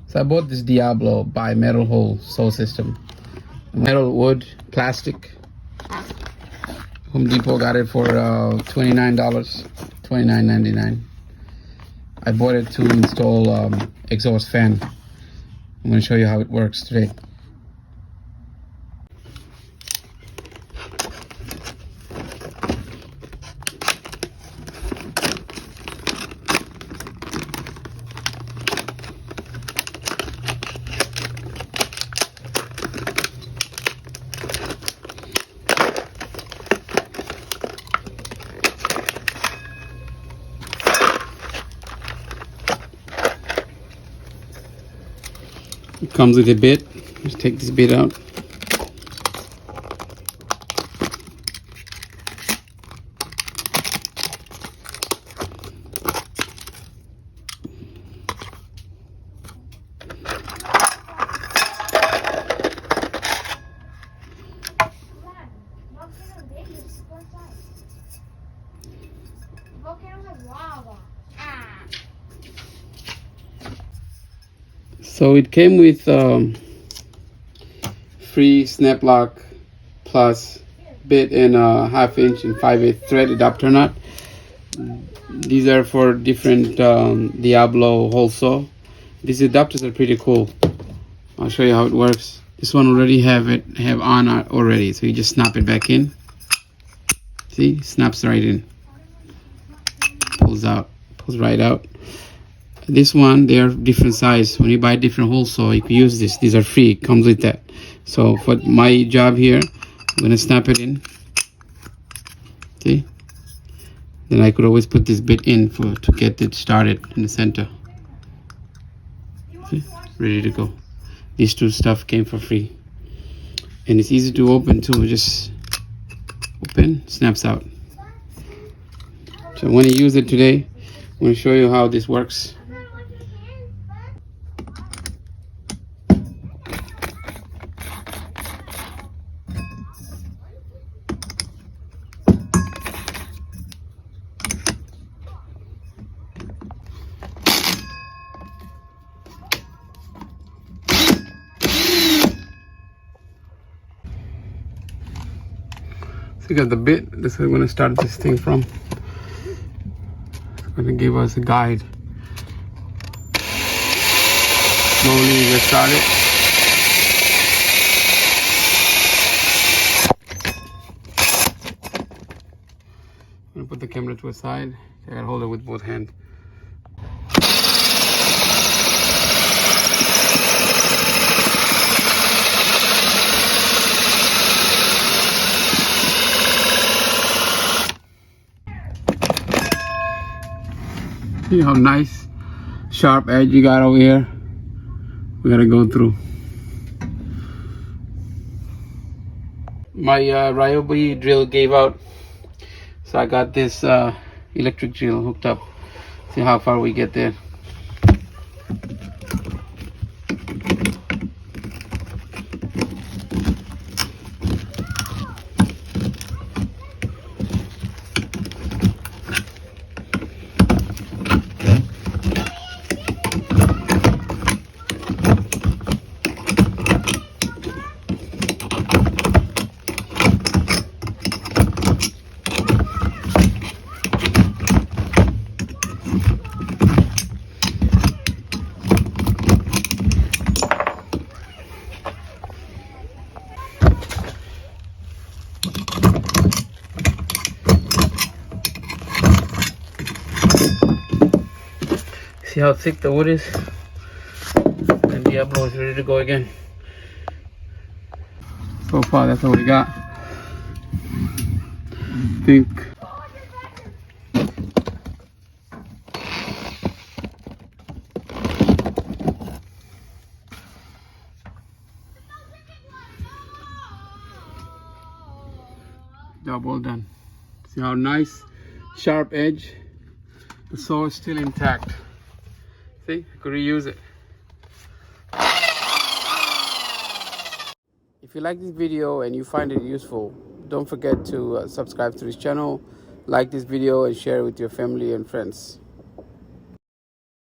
So I bought this DIABLO bi-metal hole saw system. Metal, wood, plastic. Home Depot got it for $29, $29.99. I bought it to install exhaust fan. I'm going to show you how it works today. It comes with a bit. Just take this bit out. So it came with free SnapLock Plus bit and a 1/2 inch and 5/8 thread adapter nut. These are for different DIABLO hole saw. These adapters are pretty cool. I'll show you how it works. This one already have on already, so you just snap it back in. See, snaps right in. Pulls right out. This one, they are different size. When you buy different hole saw, you can use this. These are free. It comes with that. So for my job here, I'm gonna snap it in. See? Then I could always put this bit in to get it started in the center. See? Ready to go. These two stuff came for free. And it's easy to open too. Just open, snaps out. So I'm gonna use it today. I'm gonna show you how this works. So you got the bit. This is where we're going to start this thing from. It's going to give us a guide. Slowly get started. I'm going to put the camera to a side. I got to hold it with both hands. See how nice sharp edge you got over here. We gotta go through. My Ryobi drill gave out, so I got this electric drill hooked up. See how far we get there. See how thick the wood is? And DIABLO is ready to go again. So far, that's what we got. I think job all done. See how nice, sharp edge. The saw is still intact. See, I could reuse it. If you like this video and you find it useful, don't forget to subscribe to this channel, like this video, and share it with your family and friends.